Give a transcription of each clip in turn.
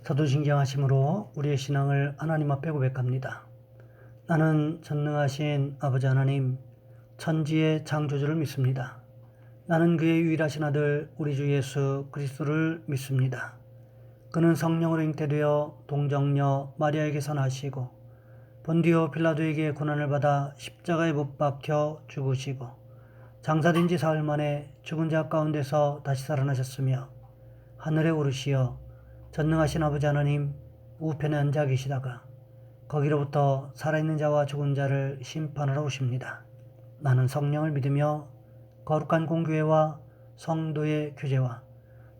사도신경하심으로 우리의 신앙을 하나님 앞에 고백합니다. 나는 전능하신 아버지 하나님, 천지의 창조주를 믿습니다. 나는 그의 유일하신 아들 우리 주 예수 그리스도를 믿습니다. 그는 성령으로 잉태되어 동정녀 마리아에게서 나시고 본디오 빌라도에게 고난을 받아 십자가에 못 박혀 죽으시고 장사된 지 사흘 만에 죽은 자 가운데서 다시 살아나셨으며 하늘에 오르시어 전능하신 아버지 하나님 우편에 앉아 계시다가 거기로부터 살아있는 자와 죽은 자를 심판하러 오십니다. 나는 성령을 믿으며 거룩한 공교회와 성도의 교제와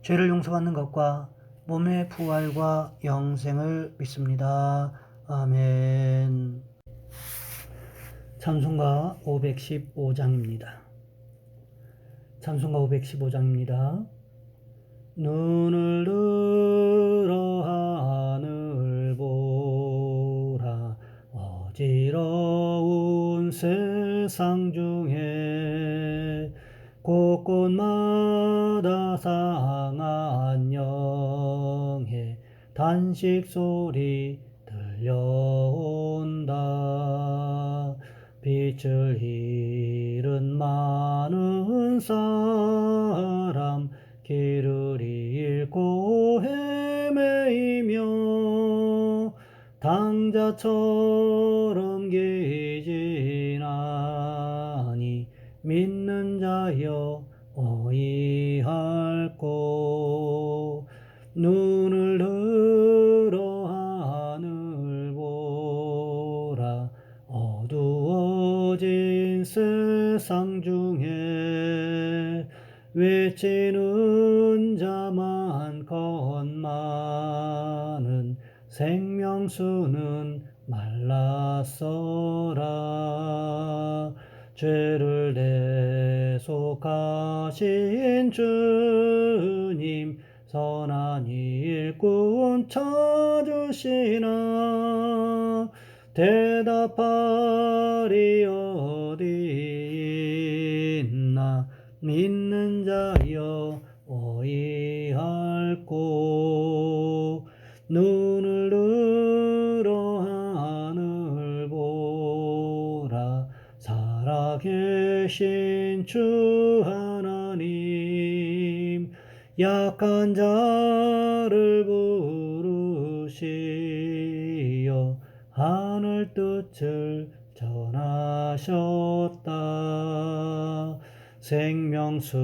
죄를 용서받는 것과 몸의 부활과 영생을 믿습니다. 아멘. 찬송가 515장입니다. 찬송가 515장입니다. 눈을 들어 하늘 보라. 어지러운 세상 중에 곳곳마다 상한 영의 단식 소리 들려온다. 빛을 잃은 많은 사람 길을 잃고 헤매이며 당자처럼 계지나니 믿는 자여 어이할꼬. 눈을 들어 하늘 보라. 어두워진 세상 중에 외치는 자만 건많은 생명수는 말랐어라. 죄를 대속하신 주님 선한 일꾼 찾으시나. 대답하리 어디 있나. 믿는 자여 어이할꼬. 눈을 들어 하늘 보라. 살아계신 주 하나님 약한 자를 부르시어 하늘 뜻을 전하셨다. 생명수는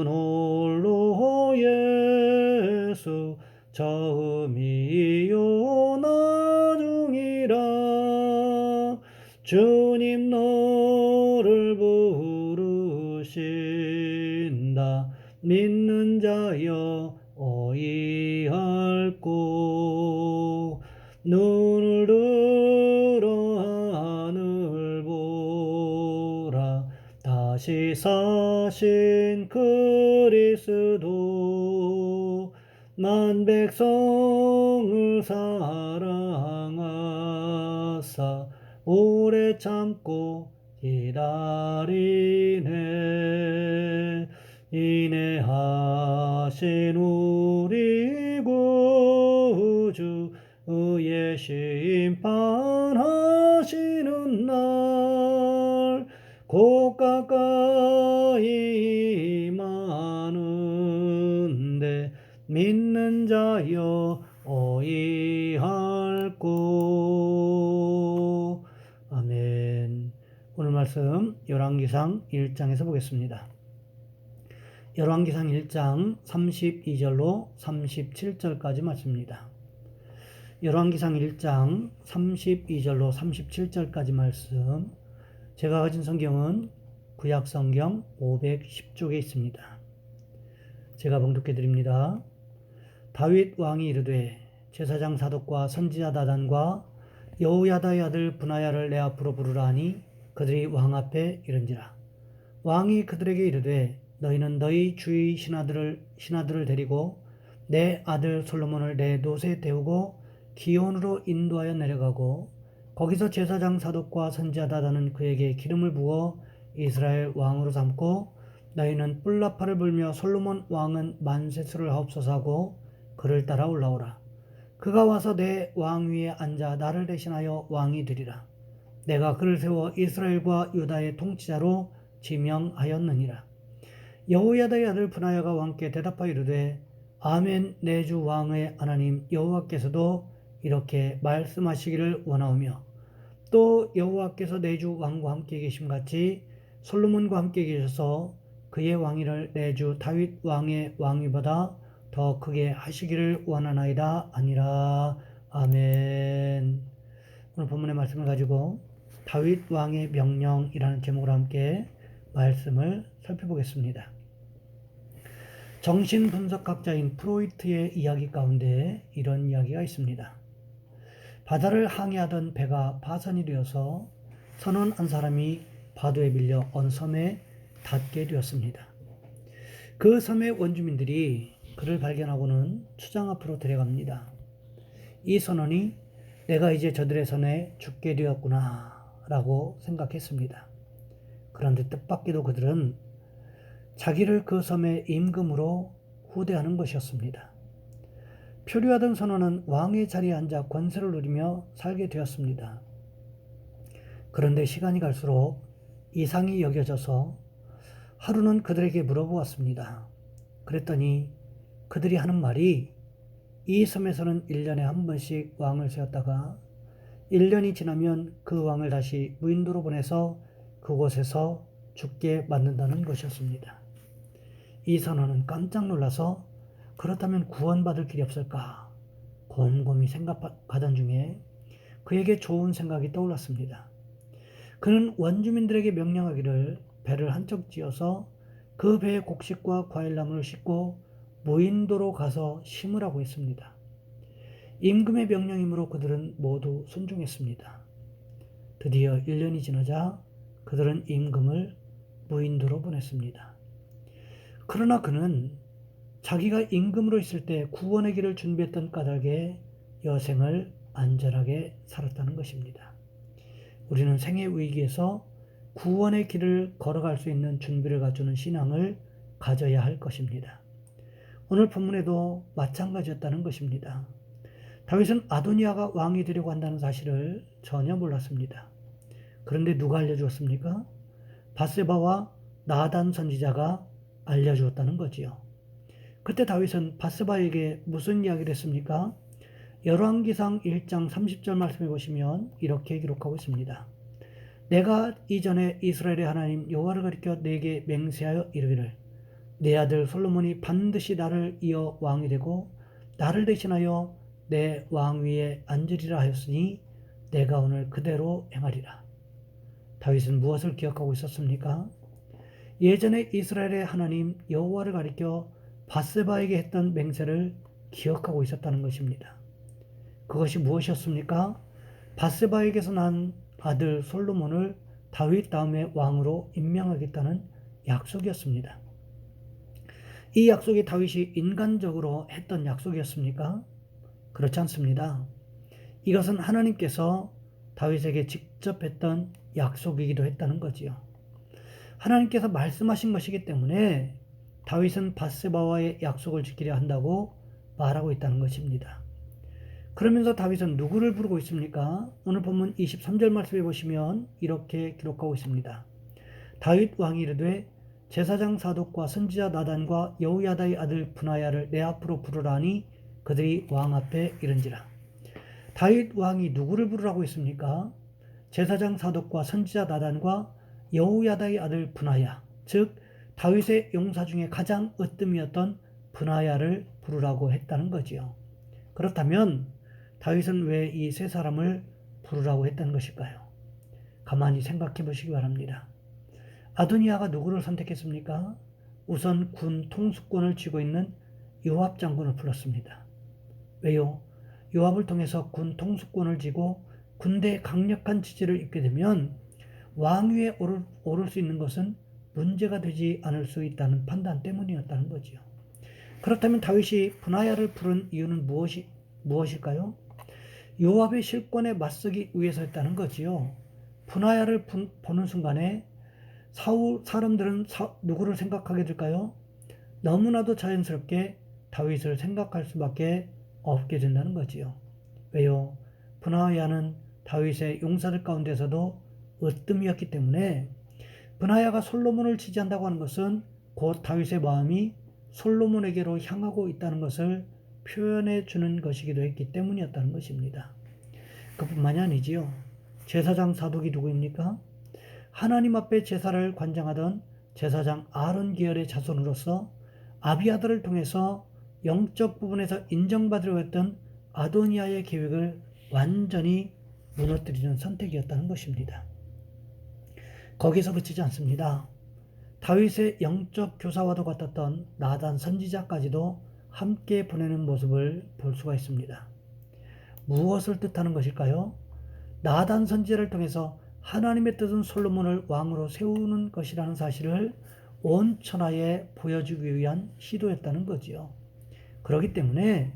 홀로 예수 처음이요 나중이라. 주님 너를 부르신다. 믿는 자여 어이할꼬. 눈을 들어 하늘 보라. 다시 사신 그리스도 만 백성을 사랑하사 오래 참고 기다리네. 인내하신 우리 구주 의의 심판하시는 날 곧 가까이 임하는데 믿는 자여 어이할꼬. 아멘. 오늘 말씀 열왕기상 1장에서 보겠습니다. 열왕기상 1장 32절로 37절까지 말씀입니다. 열왕기상 1장 32절로 37절까지 말씀. 제가 가진 성경은 구약성경 510쪽에 있습니다. 제가 봉독해 드립니다. 다윗 왕이 이르되 제사장 사독과 선지자 나단과 여호야다의 아들 브나야를 내 앞으로 부르라 하니 그들이 왕 앞에 이른지라. 왕이 그들에게 이르되 너희는 너희 주의 신하들을 데리고 내 아들 솔로몬을 내 놋에 태우고 기온으로 인도하여 내려가고 거기서 제사장 사독과 선지자 나단은 그에게 기름을 부어 이스라엘 왕으로 삼고 너희는 뿔나팔을 불며 솔로몬 왕은 만세수를 하옵소서 하고 그를 따라 올라오라. 그가 와서 내 왕 위에 앉아 나를 대신하여 왕이 되리라. 내가 그를 세워 이스라엘과 유다의 통치자로 지명하였느니라. 여호야다의 아들 브나야가 왕께 대답하여 이르되 아멘. 내 주 왕의 하나님 여호와께서도 이렇게 말씀하시기를 원하오며 또 여호와께서 내 주 왕과 함께 계심같이 솔로몬과 함께 계셔서 그의 왕위를 내 주 다윗 왕의 왕위보다 더 크게 하시기를 원하나이다 아니라. 아멘. 오늘 본문의 말씀을 가지고 다윗 왕의 명령이라는 제목으로 함께 말씀을 살펴보겠습니다. 정신분석학자인 프로이트의 이야기 가운데 이런 이야기가 있습니다. 바다를 항해하던 배가 파선이 되어서 선원 한 사람이 파도에 밀려 어느 섬에 닿게 되었습니다. 그 섬의 원주민들이 그를 발견하고는 추장 앞으로 데려갑니다. 이 선원이 내가 이제 저들의 손에 죽게 되었구나 라고 생각했습니다. 그런데 뜻밖에도 그들은 자기를 그 섬의 임금으로 후대하는 것이었습니다. 표류하던 선원은 왕의 자리에 앉아 권세를 누리며 살게 되었습니다. 그런데 시간이 갈수록 이상이 여겨져서 하루는 그들에게 물어보았습니다. 그랬더니 그들이 하는 말이 이 섬에서는 1년에 한 번씩 왕을 세웠다가 1년이 지나면 그 왕을 다시 무인도로 보내서 그곳에서 죽게 만든다는 것이었습니다. 이 선원은 깜짝 놀라서 그렇다면 구원받을 길이 없을까 곰곰이 생각하던 중에 그에게 좋은 생각이 떠올랐습니다. 그는 원주민들에게 명령하기를 배를 한쪽 지어서 그 배에 곡식과 과일나무를 싣고 무인도로 가서 심으라고 했습니다. 임금의 명령이므로 그들은 모두 순종했습니다. 드디어 1년이 지나자 그들은 임금을 무인도로 보냈습니다. 그러나 그는 자기가 임금으로 있을 때 구원의 길을 준비했던 까닭에 여생을 안전하게 살았다는 것입니다. 우리는 생의 위기에서 구원의 길을 걸어갈 수 있는 준비를 갖추는 신앙을 가져야 할 것입니다. 오늘 본문에도 마찬가지였다는 것입니다. 다윗은 아도니아가 왕이 되려고 한다는 사실을 전혀 몰랐습니다. 그런데 누가 알려주었습니까? 밧세바와 나단 선지자가 알려주었다는 거지요. 그때 다윗은 밧세바에게 무슨 이야기를 했습니까? 열왕기상 1장 30절 말씀해 보시면 이렇게 기록하고 있습니다. 내가 이전에 이스라엘의 하나님 여호와를 가리켜 내게 맹세하여 이르기를 내 아들 솔로몬이 반드시 나를 이어 왕이 되고 나를 대신하여 내 왕위에 앉으리라 하였으니 내가 오늘 그대로 행하리라. 다윗은 무엇을 기억하고 있었습니까? 예전에 이스라엘의 하나님 여호와를 가리켜 밧세바에게 했던 맹세를 기억하고 있었다는 것입니다. 그것이 무엇이었습니까? 밧세바에게서 난 아들 솔로몬을 다윗 다음에 왕으로 임명하겠다는 약속이었습니다. 이 약속이 다윗이 인간적으로 했던 약속이었습니까? 그렇지 않습니다. 이것은 하나님께서 다윗에게 직접 했던 약속이기도 했다는 거지요. 하나님께서 말씀하신 것이기 때문에 다윗은 밧세바와의 약속을 지키려 한다고 말하고 있다는 것입니다. 그러면서 다윗은 누구를 부르고 있습니까? 오늘 본문 23절 말씀해 보시면 이렇게 기록하고 있습니다. 다윗 왕이 이르되 제사장 사독과 선지자 나단과 여호야다의 아들 브나야를 내 앞으로 부르라니 그들이 왕 앞에 이른지라. 다윗 왕이 누구를 부르라고 했습니까? 제사장 사독과 선지자 나단과 여호야다의 아들 브나야, 즉 다윗의 용사 중에 가장 으뜸이었던 브나야를 부르라고 했다는 거지요. 그렇다면 다윗은 왜 이 세 사람을 부르라고 했다는 것일까요? 가만히 생각해 보시기 바랍니다. 아도니아가 누구를 선택했습니까? 우선 군 통수권을 쥐고 있는 요압 장군을 불렀습니다. 왜요? 요압을 통해서 군 통수권을 쥐고 군대의 강력한 지지를 입게 되면 왕위에 오를 수 있는 것은 문제가 되지 않을 수 있다는 판단 때문이었다는 거지요. 그렇다면 다윗이 브나야를 부른 이유는 무엇일까요? 요압의 실권에 맞서기 위해서였다는 거지요. 브나야를 보는 순간에 사람들은 누구를 생각하게 될까요? 너무나도 자연스럽게 다윗을 생각할 수밖에 없게 된다는 거지요. 왜요? 브나야는 다윗의 용사들 가운데서도 으뜸이었기 때문에 브나야가 솔로몬을 지지한다고 하는 것은 곧 다윗의 마음이 솔로몬에게로 향하고 있다는 것을 표현해 주는 것이기도 했기 때문이었다는 것입니다. 그뿐만이 아니지요. 제사장 사독이 누구입니까? 하나님 앞에 제사를 관장하던 제사장 아론 계열의 자손으로서 아비아들을 통해서 영적 부분에서 인정받으려고 했던 아도니아의 계획을 완전히 무너뜨리는 선택이었다는 것입니다. 거기서 그치지 않습니다. 다윗의 영적 교사와도 같았던 나단 선지자까지도 함께 보내는 모습을 볼 수가 있습니다. 무엇을 뜻하는 것일까요? 나단 선지자를 통해서 하나님의 뜻은 솔로몬을 왕으로 세우는 것이라는 사실을 온 천하에 보여주기 위한 시도였다는 거지요. 그렇기 때문에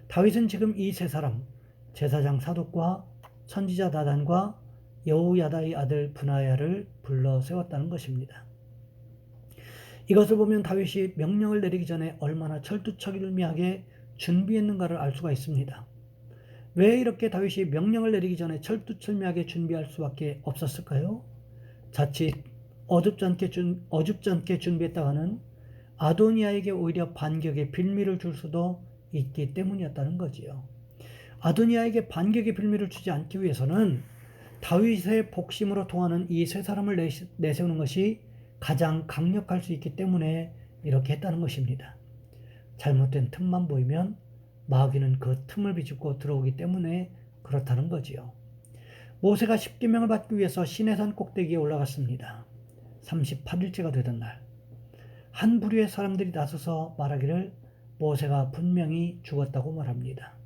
다윗은 지금 이 세 사람, 제사장 사독과 선지자 나단과 여호야다의 아들 브나야를 불러 세웠다는 것입니다. 이것을 보면 다윗이 명령을 내리기 전에 얼마나 철두철미하게 준비했는가를 알 수가 있습니다. 왜 이렇게 다윗이 명령을 내리기 전에 철두철미하게 준비할 수밖에 없었을까요? 자칫 어줍지 않게 준비했다가는 아도니아에게 오히려 반격의 빌미를 줄 수도 있기 때문이었다는 거지요. 아도니아에게 반격의 빌미를 주지 않기 위해서는 다윗의 복심으로 통하는 이 세 사람을 내세우는 것이 가장 강력할 수 있기 때문에 이렇게 했다는 것입니다. 잘못된 틈만 보이면 마귀는 그 틈을 비집고 들어오기 때문에 그렇다는 거지요. 모세가 십계명을 받기 위해서 시내산 꼭대기에 올라갔습니다. 38일째가 되던 날, 한 부류의 사람들이 나서서 말하기를 모세가 분명히 죽었다고 말합니다.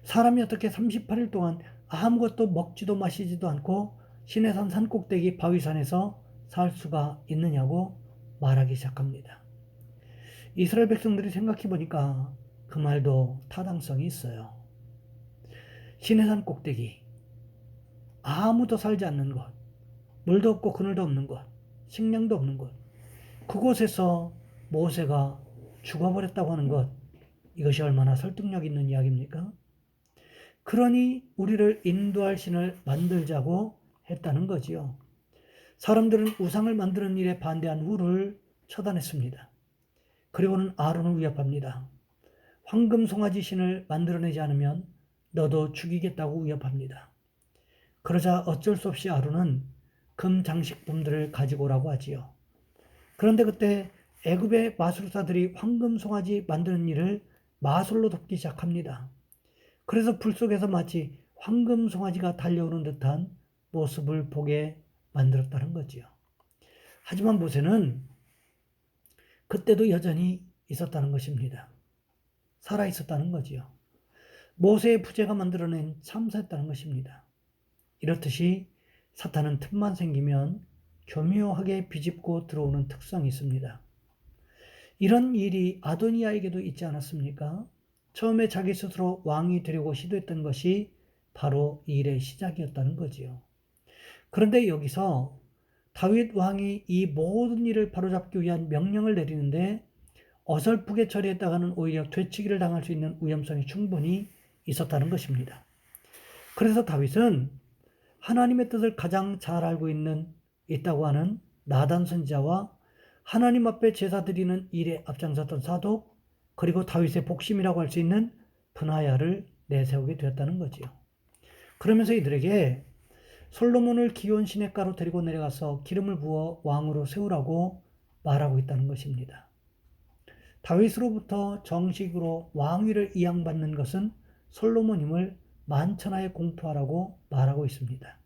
사람이 어떻게 38일 동안 아무것도 먹지도 마시지도 않고 시내산 산꼭대기 바위산에서 살 수가 있느냐고 말하기 시작합니다. 이스라엘 백성들이 생각해 보니까 그 말도 타당성이 있어요. 시내산 꼭대기, 아무도 살지 않는 곳, 물도 없고 그늘도 없는 곳, 식량도 없는 곳, 그곳에서 모세가 죽어버렸다고 하는 것, 이것이 얼마나 설득력 있는 이야기입니까? 그러니 우리를 인도할 신을 만들자고 했다는 거지요. 사람들은 우상을 만드는 일에 반대한 후를 처단했습니다. 그리고는 아론을 위협합니다. 황금 송아지 신을 만들어내지 않으면 너도 죽이겠다고 위협합니다. 그러자 어쩔 수 없이 아론은 금 장식품들을 가지고 오라고 하지요. 그런데 그때 애굽의 마술사들이 황금 송아지 만드는 일을 마술로 돕기 시작합니다. 그래서 불 속에서 마치 황금 송아지가 달려오는 듯한 모습을 보게 만들었다는 거지요. 하지만 모세는 그때도 여전히 있었다는 것입니다. 살아 있었다는 거지요. 모세의 부재가 만들어낸 참사였다는 것입니다. 이렇듯이 사탄은 틈만 생기면 교묘하게 비집고 들어오는 특성이 있습니다. 이런 일이 아도니아에게도 있지 않았습니까? 처음에 자기 스스로 왕이 되려고 시도했던 것이 바로 이 일의 시작이었다는 거지요. 그런데 여기서 다윗 왕이 이 모든 일을 바로잡기 위한 명령을 내리는데 어설프게 처리했다가는 오히려 되치기를 당할 수 있는 위험성이 충분히 있었다는 것입니다. 그래서 다윗은 하나님의 뜻을 가장 잘 알고 있다고 하는 나단 선지자와 하나님 앞에 제사 드리는 일에 앞장섰던 사독, 그리고 다윗의 복심이라고 할 수 있는 브나야를 내세우게 되었다는 거지요. 그러면서 이들에게 솔로몬을 기온 시냇가로 데리고 내려가서 기름을 부어 왕으로 세우라고 말하고 있다는 것입니다. 다윗으로부터 정식으로 왕위를 이양받는 것은 솔로몬임을 만천하에 공포하라고 말하고 있습니다.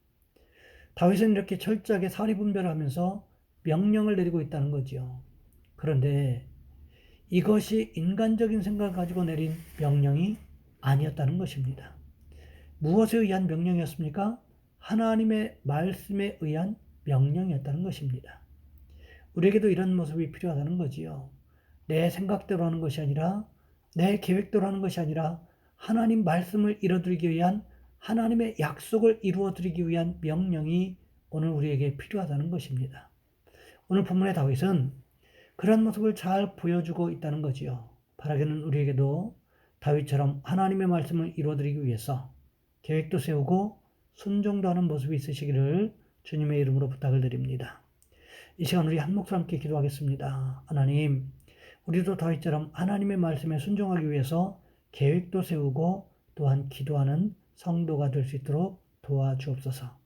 다윗은 이렇게 철저하게 사리분별을 하면서 명령을 내리고 있다는 거지요. 그런데 이것이 인간적인 생각을 가지고 내린 명령이 아니었다는 것입니다. 무엇에 의한 명령이었습니까? 하나님의 말씀에 의한 명령이었다는 것입니다. 우리에게도 이런 모습이 필요하다는 거지요. 내 생각대로 하는 것이 아니라, 내 계획대로 하는 것이 아니라 하나님 말씀을 이루어드리기 위한, 하나님의 약속을 이루어드리기 위한 명령이 오늘 우리에게 필요하다는 것입니다. 오늘 본문의 다윗은 그런 모습을 잘 보여주고 있다는 거지요. 바라기는 우리에게도 다윗처럼 하나님의 말씀을 이루어드리기 위해서 계획도 세우고 순종도 하는 모습이 있으시기를 주님의 이름으로 부탁을 드립니다. 이 시간 우리 한 목소리 함께 기도하겠습니다. 하나님, 우리도 다윗처럼 하나님의 말씀에 순종하기 위해서 계획도 세우고 또한 기도하는 성도가 될 수 있도록 도와주옵소서.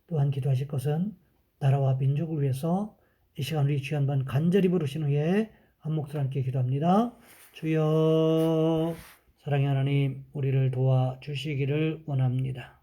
또한 기도하실 것은 나라와 민족을 위해서 이 시간 우리 주여 한번 간절히 부르신 후에 한 목소리 함께 기도합니다. 주여, 사랑의 하나님, 우리를 도와주시기를 원합니다.